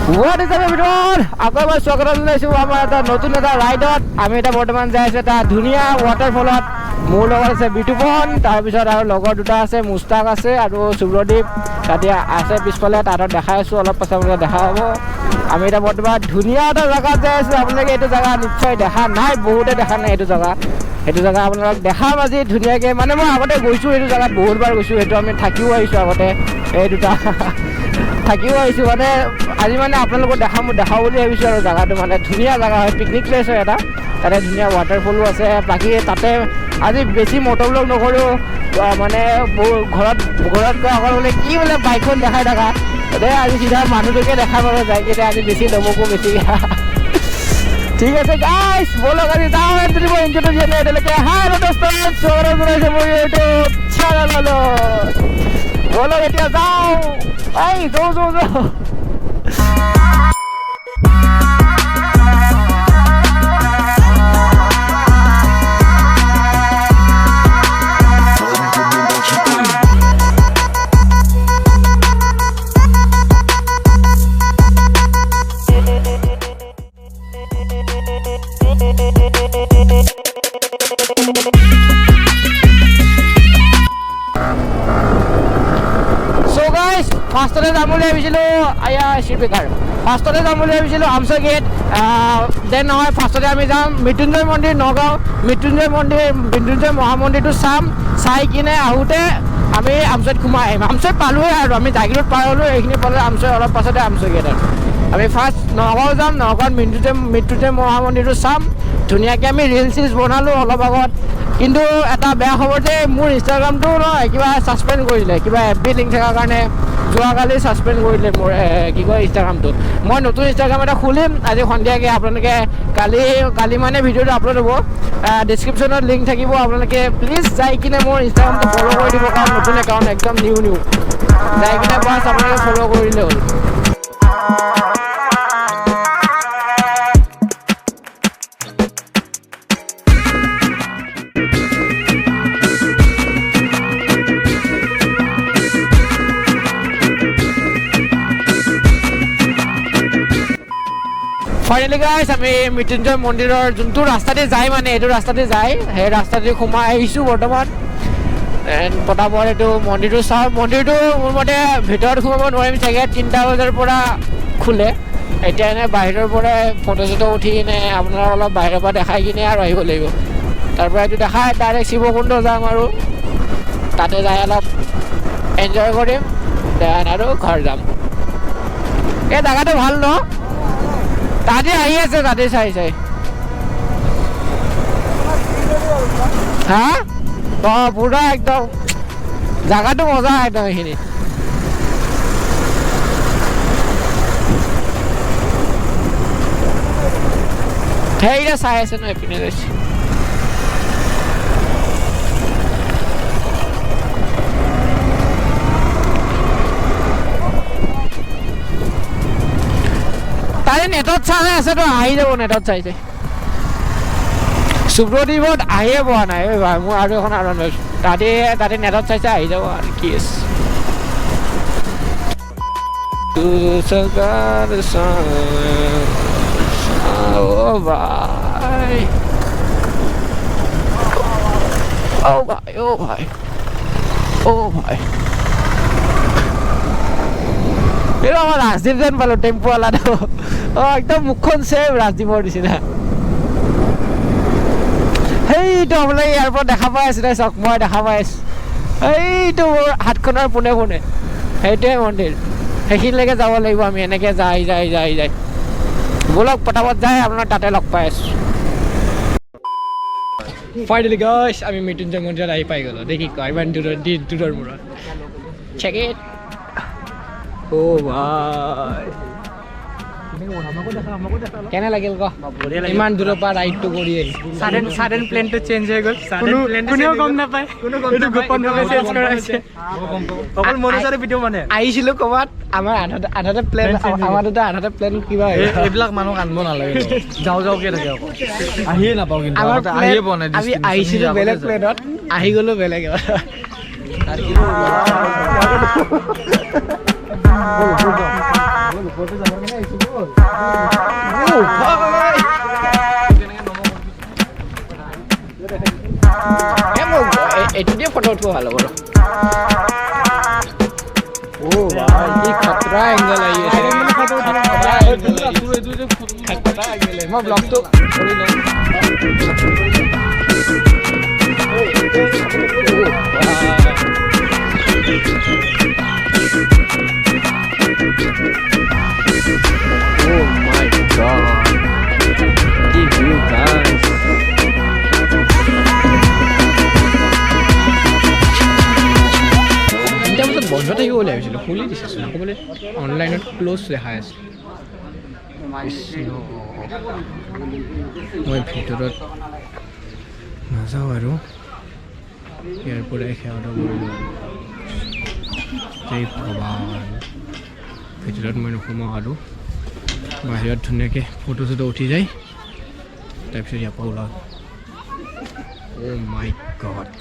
What is up everyone? আকৌ এবাৰ স্বাগতম জনাইছোঁ আমাৰ এটা নতুন এটা ৰাইডত। আমি এটা বৰ্তমান যাই আছোঁ এটা ধুনীয়া ৱাটাৰফলত। মোৰ লগত আছে বিতুপন, তাৰপিছত আৰু লগৰ দুটা আছে, মুস্তাক আছে আৰু সুব্ৰদীপ তাতে আছে পিছফালে। তাহাঁতক দেখাই আছোঁ, অলপ পাছত আপোনালোকে দেখা হ'ব। আমি এটা বৰ্তমান ধুনীয়া এটা জেগাত যাই আছোঁ। আপোনালোকে এইটো জেগা নিশ্চয় দেখা নাই, বহুতে দেখা নাই এইটো জেগা। সেইটো জেগা আপোনালোকক দেখাম আজি ধুনীয়াকৈ। মানে মই আগতে গৈছোঁ এইটো জেগাত, বহুতবাৰ গৈছোঁ। সেইটো আমি থাকিও আহিছোঁ আগতে, এই দুটা থাকিও আহিছোঁ। মানে আজি মানে আপোনালোকক দেখাওঁ বুলি ভাবিছোঁ আৰু জেগাটো মানে ধুনীয়া জেগা হয়, পিকনিক প্লেচ হয় এটা। তাতে ধুনীয়া ৱাটাৰফলো আছে। বাকী তাতে আজি বেছি মটৰ ব্লগ নকৰোঁ, মানে ঘৰত অকল বোলে কি বোলে বাইকখন দেখাই থাকা। তাতে আজি চিধা মানুহটোকে দেখা পাব যায় কেতিয়া আজি বেছি নমকো বেছি। ঠিক আছে গাইছ, বলক আজি যাওঁ এণ্ট্ৰি মই ইনট্ৰটো দিয়ে নাই এতিয়ালৈকে। হাই দোস্ত, স্বাগতম জনাইছোঁ মোৰ ইউটিউব চেনেললৈ। বলক এতিয়া যাওঁ, এই যাওঁ। ফাৰ্ষ্টতে যাম বুলি ভাবিছিলোঁ আমচৈ গেট। দেন নহয়, ফাৰ্ষ্টতে আমি যাম মৃত্যুঞ্জয় মন্দিৰ, নগাঁও মৃত্যুঞ্জয় মহামন্দিৰটো চাই কিনে আহোঁতে আমি আমচৈত সোমাই আহিম। আমচৈ পালোঁৱে আৰু আমি জাগিৰোড পাৰ হ'লোঁ, এইখিনি পালে আমচৈ অলপ পাছতে আমচৈ গেট। আৰু আমি ফাৰ্ষ্ট নগাঁও যাম, নগাঁৱত মৃত্যুঞ্জয় মহামন্দিৰটো চাম। ধুনীয়াকৈ আমি ৰিলচ বনালোঁ অলপ আগত। কিন্তু এটা বেয়া খবৰ যে মোৰ ইনষ্টাগ্ৰামটো নহয় কিবা ছাছপেণ্ড কৰিলে, কিবা FB লিংক থকাৰ কাৰণে যোৱাকালি ছাছপেণ্ড কৰিলে মোৰ কি কয় ইনষ্টাগ্ৰামটো। মই নতুন ইনষ্টাগ্ৰাম এটা খুলিম আজি সন্ধিয়াকৈ। আপোনালোকে কালি মানে ভিডিঅ'টো আপলোড হ'ব, ডিছক্ৰিপশ্যনত লিংক থাকিব। আপোনালোকে প্লিজ যাই কিনে মোৰ ইনষ্টাগ্ৰামটো ফ'ল' কৰি দিব, কাৰণ নতুন একাউণ্ট একদম নিউ যাই কিনে বাছ আপোনালোকে ফ'ল' কৰি দিলে হ'ল। ফাইনেলি গাইছ, আমি মৃত্যুঞ্জয় মন্দিৰৰ যোনটো ৰাস্তাতে যায়, মানে এইটো ৰাস্তাতে যায়, সেই ৰাস্তাতে সোমাই আহিছোঁ বৰ্তমান। পটাপট এইটো মন্দিৰটো চাওঁ। মন্দিৰটো মোৰ মতে ভিতৰত সোমাব নোৱাৰিম চাগে, 3টা বজাৰ পৰা খোলে। এতিয়া এনে বাহিৰৰ পৰাই ফটো চটো উঠি কিনে আপোনাৰ অলপ বাহিৰৰ পৰা দেখাই কিনে আৰু আহিব লাগিব। তাৰপৰা এইটো দেখাই ডাইৰেক্ট শিৱকুণ্ড যাম আৰু তাতে যাই অলপ এনজয় কৰিম, দেন আৰু ঘৰ যাম। এই জেগাটো ভাল ন? তাতে আহি আছে, তাতে চাই হা পুৰা একদম জাগাটো মজা একদম এইখিনি। সেইটা চাই আছে ন এইপিনে গৈছে। তাৰে নেটত চাই আছে তো, আহি যাব নেটত চাইছে। সুব্ৰদীপত আহিয়ে পোৱা নাই ভাই, মোৰ আৰু এখন আৰম্ভ হৈছোঁ। তাতে নেটত চাইছে, আহি যাব আৰু কি আছে। এইটো আমাৰ ৰাজদ্বীপ যেন পালোঁ, টেম্পুৱালাটো। একদম মুখখন চেম ৰাজদ্বীপৰ নিচিনা। সেইটো আপোনালোকে ইয়াৰ পৰা দেখা পাই আছে নাই, চাওক মই দেখা পাই আছোঁ। এইটো মোৰ হাতখনৰ পোনে সেইটোৱে মন্দিৰ। সেইখিনিলৈকে যাব লাগিব আমি, এনেকৈ যাই বলক পটাপট যায়, আপোনাৰ তাতে লগ পাই আছোঁ। ফাইনেলি গাইছ, আমি মৃত্যুঞ্জয় মন্দিৰত আহি পাই গ'লোঁ। দেখি কোৱা ইমান দূৰৰ মূৰত। Check it. অ' ভাই কেনে লাগিল ক? ইমান দূৰৰ পৰা ৰাইডটো কৰি আহি সাডেন প্লেনটো চেঞ্জ হৈ গ'ল, কোনেও গম নাপায়। আহিছিলোঁ ক'ৰবাত, আমাৰ আধাতে প্লেন কিবা এইবিলাক মানুহক আনিব নালাগে, যাওঁকে থাকে আকৌ আহিয়ে নাপাওঁ। কিন্তু আহিয়ে পোৱা নাই, আমি আহিছিলোঁ বেলেগ প্লেনত, আহি গ'লো বেলেগ। খাতৰা এংগল আহি আছে খাতৰা এংগল মই ব্লগটো কৰি লওঁ Oh my god. The view guys. এতিয়া মই বন্ধ থাকিব বুলি ভাবিছিলোঁ খুলি দিছেচোন আকৌ বোলে অনলাইনত ক্ল'জ দেখাই আছে মই ভিতৰত নাযাওঁ আৰু ইয়াৰ পৰাই সেৱাটো কৰিলোঁ জয় ভগৱান ভিতৰত মই নোসোমাওঁ আৰু বাহিৰত ধুনীয়াকৈ ফটো চটো উঠি যায় তাৰপিছত ইয়াৰ পৰা ওলাওঁ অ' মাই গড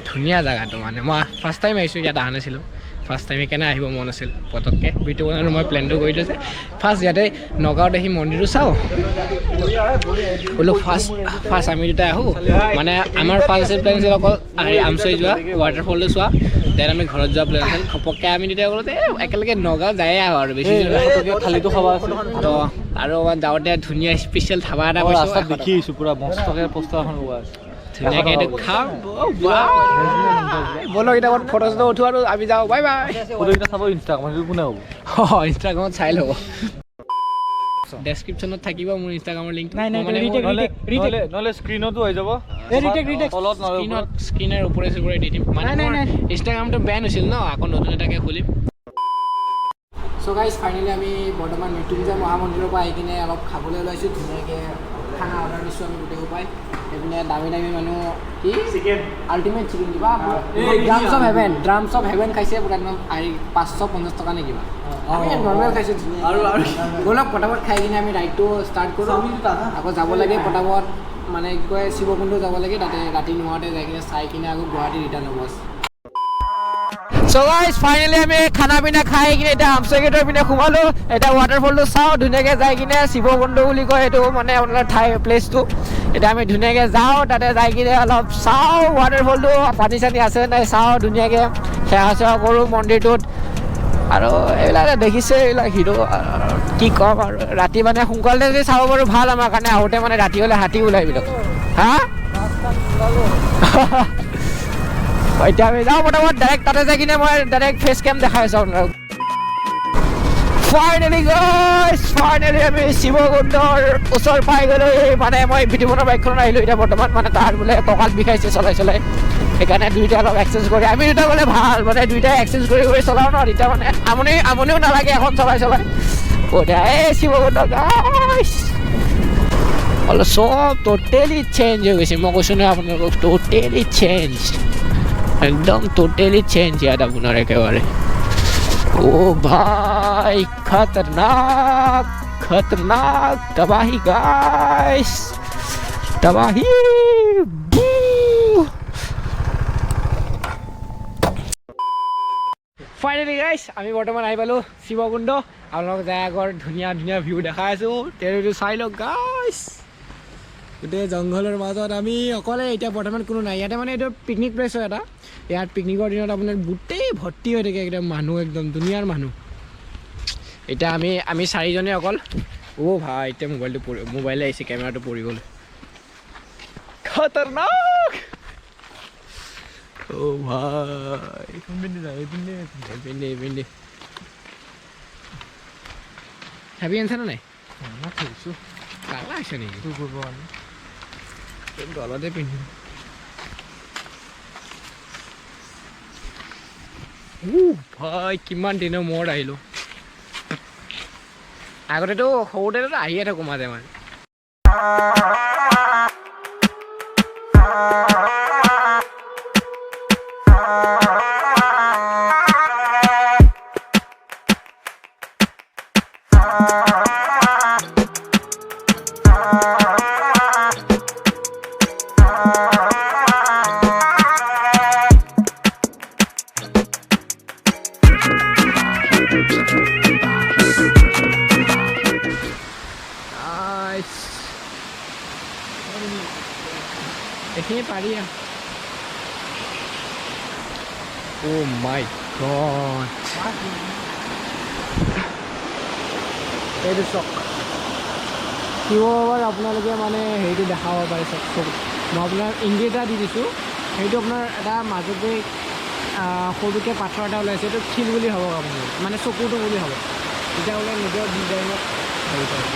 ধুনীয়া জেগাটো মানে মই ফাৰ্ষ্ট টাইম আহিছোঁ ইয়াত অহা নাছিলোঁ ফাৰ্ষ্ট টাইম সেইকাৰণে আহিব মন আছিল পটককৈ ভিডিঅ' বনালোঁ মই প্লেনটো কৰি থৈছে ফাৰ্ষ্ট ইয়াতে নগাঁৱত আহি মন্দিৰটো চাওঁ বোলো ফাৰ্ষ্ট আমি দুটাই আহোঁ মানে আমাৰ ফাৰ্ষ্ট আছিল প্লেন আছিল অকল আমচৈ যোৱা ৱাটাৰফলটো চোৱা দেন আমি ঘৰত যোৱা প্লেন আছিল ঘপককৈ আমি তেতিয়া ক'লো একেলগে নগাঁও যায়ে আহোঁ আৰু বেছি থালিটো খাব আছিল আৰু যাওঁতে ধুনীয়া স্পেচিয়েল ধাবা এটা পাইছোঁ দেখি আহিছোঁ পূৰা মস্তকৈ পোষ্টাৰ এখন লোৱা আছে ধুনীয়াকৈ এইটো খাওঁ ব'লক এতিয়া ফটো চটো উঠোঁ আৰু আমি যাওঁ বাই বাই ফটোকেইটা চাব ইনষ্টাগ্ৰামত কোনে হ'ব ইনষ্টাগ্ৰামত চাই ল'ব ডেছক্ৰিপশ্যনত থাকিব মোৰ ইনষ্টাগ্ৰামৰ লিংক নহ'লে স্ক্ৰীণতো হৈ যাব স্ক্ৰীনৰ ওপৰে চোপৰে দি দিম মানে ইনষ্টাগ্ৰামটো বেন হৈছিল ন আকৌ নতুন এটাকৈ খুলিম চ' গাইজ ফাইনেলি আমি বৰ্তমান মৃত্যুঞ্জয় মহামন্দিৰৰ পৰা আহি কিনে অলপ খাবলৈ ওলাইছোঁ ধুনীয়াকৈ খানা অৰ্ডাৰ দিছোঁ আমি গোটেই উপায় এইপিনে দামী দামী মানুহ কি চিকেন আল্টিমেট চিকেন কিবা ড্ৰামছ অফ হেভেন খাইছে পূৰা একদম 550 টকা নে কিবা আমি নৰ্মেল খাইছোঁ আৰু ব'লক পটাপট খাই কিনে আমি ৰাইডটো ষ্টাৰ্ট কৰোঁ আকৌ যাব লাগে পটাপট মানে কি কয় শিৱকুণ্ড যাব লাগে তাতে ৰাতি নোহোৱাতে যাই কিনে চাই কিনে আকৌ গুৱাহাটী ৰিটাৰ্ণ হ'ব চ' গাইজ ফাইনেলি আমি খানা পিনা খাই কিনে এতিয়া আমচৈ গেটৰ পিনে সোমালোঁ এতিয়া ৱাটাৰফলটো চাওঁ ধুনীয়াকৈ যাই কিনে শিৱকুণ্ড বুলি কয় এইটো মানে আপোনাৰ ঠাই প্লেচটো এতিয়া আমি ধুনীয়াকৈ যাওঁ তাতে যাই কিনে অলপ চাওঁ ৱাটাৰফলটো পানী চানী আছে নাই চাওঁ ধুনীয়াকৈ সেৱা চেৱা কৰোঁ মন্দিৰটোত আৰু এইবিলাক দেখিছে এইবিলাক হিৰো কি ক'ম আৰু ৰাতি মানে সোনকালে যদি চাব পাৰোঁ ভাল আমাৰ কাৰণে আহোঁতে মানে ৰাতি হ'লে হাতী ওলাই এইবিলাক হা এতিয়া আমি যাওঁ পটাপট ডাইৰেক্ট তাতে যাই কিনে মই ডাইৰেক্ট ফেচ কেম দেখাই আছোঁ আপোনাক ফাইনেলি আমি শিৱকুণ্ডৰ ওচৰ পাই গ'লোঁ মানে মই বিতুপনৰ বাইকখনত আহিলোঁ এতিয়া বৰ্তমান মানে তাৰ বোলে কঁকাল বিষাইছে চলাই সেইকাৰণে দুইটা অলপ এক্সেঞ্জ কৰি আমি দুটা গ'লে ভাল মানে দুইটাই এক্সেঞ্জ কৰি চলাওঁ ন তেতিয়া মানে আমনিও নালাগে এখন চলাই এই শিৱকুণ্ড অলপ চব ট'টেলি চেঞ্জ হৈ গৈছে মই কৈছোঁ নহয় আপোনালোকক ট'টেলি চেঞ্জ একদম टोटली चेंज याद আপোনাৰ একেবাৰে ओ भाई खतरनाक तबाही गाइस तबाही ফাইনেলি গাইস আমি বৰ্তমান আহি পালোঁ শিৱকুণ্ড আপোনালোকক যাই আগৰ ধুনীয়া ভিউ দেখাই আছোঁ তেৰটো চাই লওক গাইস গোটেই জংঘলৰ মাজত আমি অকলে এতিয়া বৰ্তমান কোনো নাই ইয়াতে মানে এইটো পিকনিক প্লেচ হয় এটা ইয়াত পিকনিকৰ দিনত আপোনাৰ গোটেই ভৰ্তি হৈ থাকে একদম মানুহ একদম দুনিয়াৰ মানুহ এতিয়া আমি চাৰিজনে অকল ভাই এতিয়া মোবাইলে আহিছে কেমেৰাটো পৰি গ'ল খতৰনাক ভাই পিন্ধি ভাবি আনছা নে নাই কালা আছে নেকি তোৰ কৰিব গলতে পিন্ধিম ভাই কিমান দিনৰ মূৰত আহিলোঁ আগতেতো সৰুতেতো আহিয়ে থাকোঁ মাজে এইখিনি পাৰি Oh my god. এইটো চক শিৱবাবাৰ আপোনালোকে মানে হেৰিটো দেখাব পাৰে চক চক মই আপোনাৰ ইংগিত এটা দি দিছোঁ সেইটো আপোনাৰ এটা মাজতে সৰুকৈ পাথৰ এটা ওলাইছে এইটো শিল বুলি হ'ব আপুনি মানে চকুটো বুলি হ'ব তেতিয়াহ'লে নিজৰ ডিজাইনত হেৰি কৰে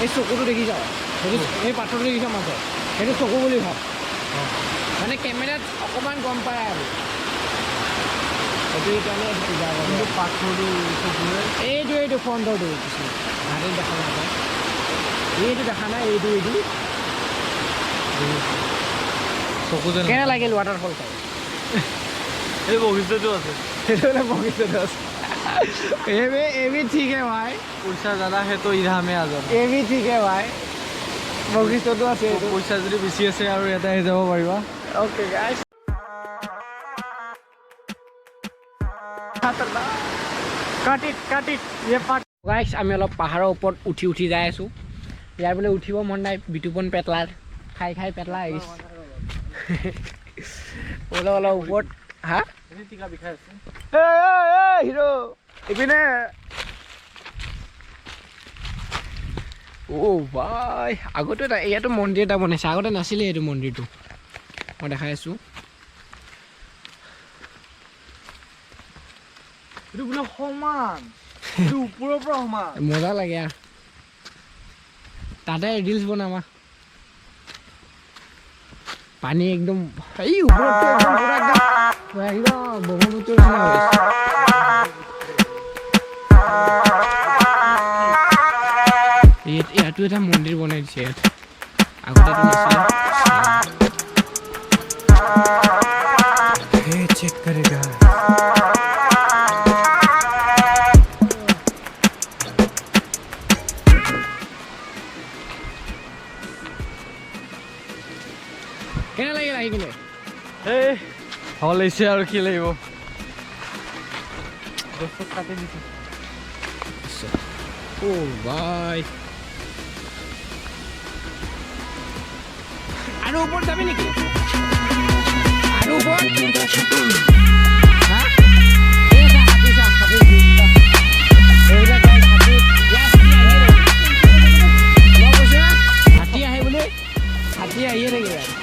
এই চকুটো দেখি যাওঁ সেইটো এই পাথৰটো দেখি যাওঁ মাজত সেইটো চকু বুলি ভাব মানে কেমেৰাত অকণমান গম পায় আৰু সেইটো কাৰণে পূজা কৰে পাথৰটো এইটো ফ্ৰণ্টৰটো কিছু হাতেই দেখা নাপায় এইটো দেখা নাই এইটো চকু যেন কেনে লাগিল ৱাটাৰফল চাই এই বগিচাটো আছে সেইটো বোলে বগিচাটো আছে ये भी ठीक है भाई পইচা ज़्यादा है तो इधर में आ जाओ ये भी ठीक है भाई বগিচাটো আছে পইচা যদি বেছি আছে আৰু এটা আহি যাব পাৰিবা ओके गाइस কাট ইট ये পাৰ্ট গাইস আমি অলপ পাহাৰৰ ওপৰত উঠি যাই আছো ইয়াৰ বোলে উঠিব মন নাই বিটুপন পেটলাৰ খাই পেটলা আহিছে অলপ ওপৰত হা টিকা বিষাই আছে হিৰো ইপিনে ভাই আগতে ইয়াতো মন্দিৰ এটা বনাইছে আগতে নাছিলে এইটো মন্দিৰটো মই দেখাই আছো এইটো বোলে সমান এইটো ওপৰৰ পৰা সমান মজা লাগে আৰু তাতে ৰিলছ বনামা পানী একদম এই ওপৰতো একদম পুৰা একদম ব্ৰহ্মপুত্ৰৰ নিচিনা হৈ আছে ইয়াতো এটা মন্দিৰ বনাই দিছে ইয়াত আগতেতো নাছিলে চেক কৰেগা কেনে লাগিল আহি কিনে এই ভাল লাগিছে আৰু কি লাগিব কাটি দিছে ভাই আৰু ওপৰত যাবি নেকি আৰু ওপৰত হাতী আহে বুলি হাতী আহিয়ে থাকে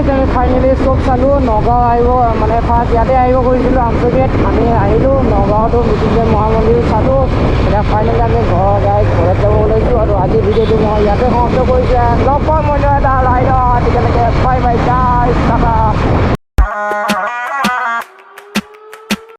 আমি ফাইনেলি চব চালোঁ নগাঁও আহিব মানে ফাৰ্ষ্ট ইয়াতে আহিব খুজিছিলোঁ আমচৰিত আমি আহিলোঁ নগাঁৱতো মৃত্যুঞ্জয় মহামন্দিৰ চালোঁ এতিয়া ফাইনেলি আমি ঘৰত যাব ওলাইছোঁ আৰু আজি ভিডিঅ'টো মই ইয়াতে সমাপ্ত কৰিছোঁ লগ পাম মই এটা ৰাইডত তেতিয়ালৈকে বাই বাই গাইছ টাটা